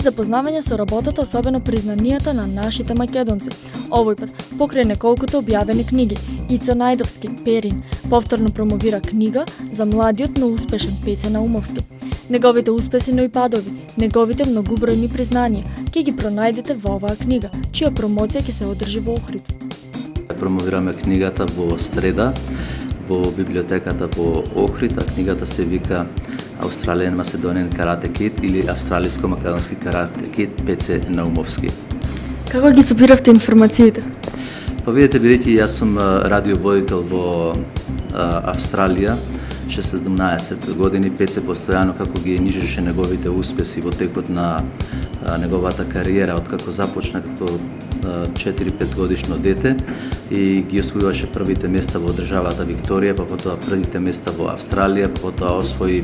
Запознавање со работата, особено признанијата на нашите македонци. Овој пат, покрај неколкуто објавени книги, Ицо Најдовски, Перин, повторно промовира книга за младиот, но успешен Пеце Наумовски. Неговите успеси, но и падови, неговите многобројни признанија, ќе ги пронајдете во оваа книга, чија промоција ќе се одржи во Охрид. Промовираме книгата во среда во библиотеката во Охрид, а книгата се вика Australian Macedonian Karate Kid или Австралиско-македонски карате кид Пеце Наумовски. Како ги собиравте информациите? Па видите, бидејќи јас сум радиоводител во Австралија, 17 години, Пеце постојано како ги нижеше неговите успеси во текот на неговата кариера, откако започна како 4-5 годишно дете и ги освојуваше првите места во државата Викторија, па потоа првите места во Австралија, па потоа освои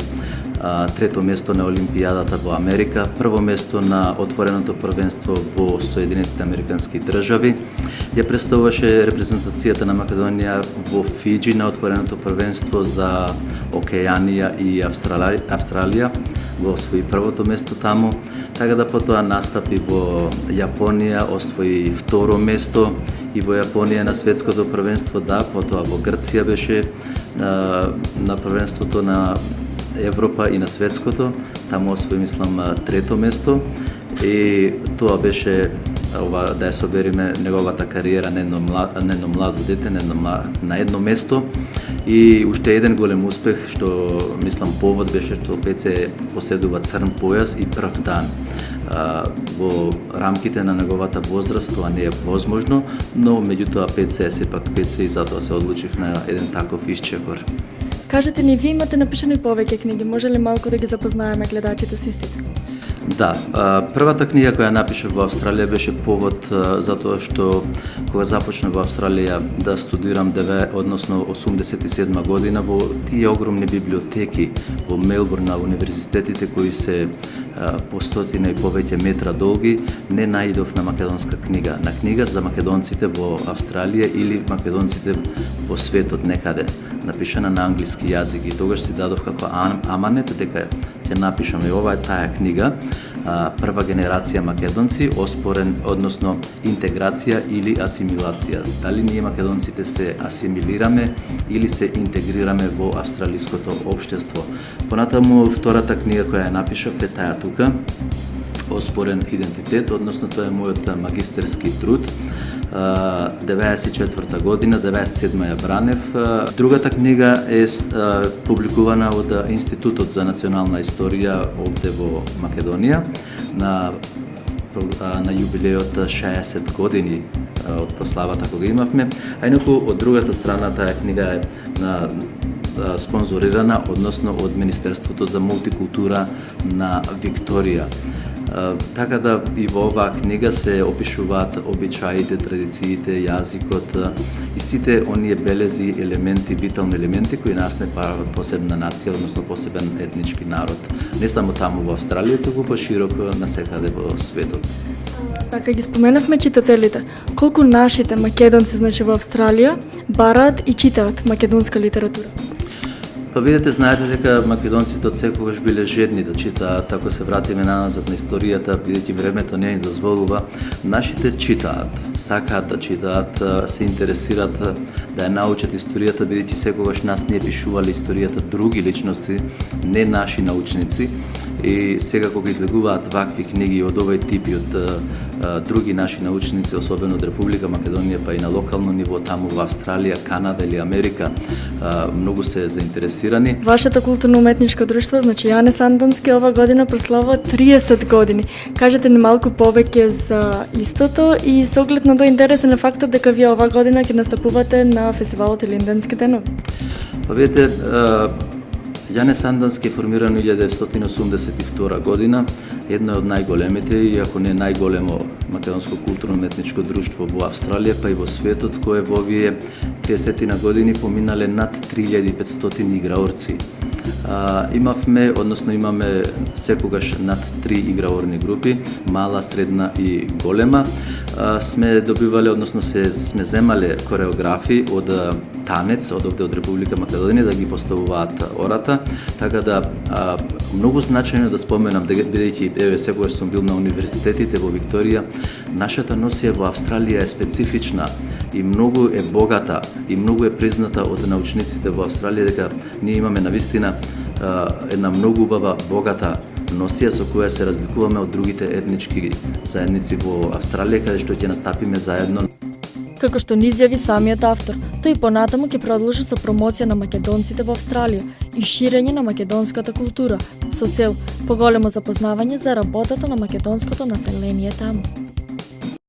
трето место на Олимпијадата во Америка, прво место на отвореното првенство во Соединетите Американски држави. Ја представуваше репрезентацијата на Македонија во Фиџи на отвореното првенство за Океанија и Австралија, го освои првото место таму, така да потоа настапи во Јапонија, освои второ место и во Јапонија на светското првенство, да, потоа во Грција беше на првенството на Европа и на светското, таму освои, мислам, трето место и тоа беше да ја собериме неговата кариера на едно младо дете, на едно место и уште еден голем успех што мислам повод беше што Пеце поседува црн појас и прв дан. Во рамките на неговата возраст тоа не е возможно, но меѓутоа Пеце е сепак Пеце и затоа се одлучив на еден таков исчекор. Кажете ни, вие имате напишани повеќе книги, може ли малку да ги запознаеме гледачите со истите? Да, првата книга која напишав во Австралија беше повод затоа што кога започнав во Австралија да студирам 87 година во тие огромни библиотеки во Мелбурн на универзитетите кои се по стотина и повеќе метра долги, не најдов на македонска книга, на книга за македонците во Австралија или македонците во светот некаде, напишана на англиски јазик и тогаш си дадов како аманет дека ќе напишам и ова е таа книга, прва генерација македонци, оспорен, односно интеграција или асимилација. Дали ние македонците се асимилираме или се интегрираме во австралиското општество. Понатаму втората книга која ја напишав е таа тука, Оспорен идентитет, односно тоа е мојот магистерски труд. 94 година, 97 ја бранев. Другата книга е публикувана од Институтот за национална историја овде во Македонија на јубилејот 60 години од прославата кога имавме, а инаку од другата страна таа книга е спонзорирана, односно од Министерството за мултикултура на Викторија. Така да и во оваа книга се опишуваат обичаите, традициите, јазикот и сите оние белези, елементи, витални елементи кои нас не прават посебна нација, односно посебен етнички народ. Не само таму во Австралија, туку пошироко насекаде во светот. Така ги споменавме читателите. Колку нашите македонци, значи во Австралија, бараат и читаат македонска литература? Па видите, знаете дека македонците од секогаш биле жедни да читаат, ако се вратиме назад на историјата, бидејќи времето не ни дозволува, нашите читаат, сакаат да читаат, се интересираат да ја научат историјата, бидејќи секогаш нас не пишувале историјата други личности, не наши научници, и сега кога излегуваат вакви книги од овој тип и од други наши научници, особено од Република Македонија, па и на локално ниво таму во Австралија, Канада или Америка, многу се заинтересирани. Вашето културно-уметничко друштво, значи Јане Сандански, ова година прославува 30 години. Кажете ни малку повеќе за истото и со оглед на тој интересен е фактот дека вие ова година ќе настапувате на фестивалот Илинденски денови. Па видите, Јане Сандански е формиран 1982 година, едно од најголемите, и ако не најголемо македонско културно-уметничко друштво во Австралија, па и во светот, кое во овие 30 на години поминале над 3500 играорци. Имаме секогаш над 3 играорни групи, мала, средна и голема. Сме добивале, односно сме земале кореографи од танец од овде од Република Македонија, да ги поставуваат ората, така да многу значајно да споменам, бидејќи секогаш сум бил на универзитетите во Викторија, нашата носија во Австралија е специфична и многу е богата и многу е призната од научниците во Австралија, дека ние имаме навистина една многу убава, богата носија со која се разликуваме од другите етнички заедници во Австралија, каде што ќе настапиме заедно. Како што ни изјави самиот автор, тој понатаму ќе продолжи со промоција на македонците во Австралија и ширење на македонската култура, со цел поголемо запознавање за работата на македонското население таму.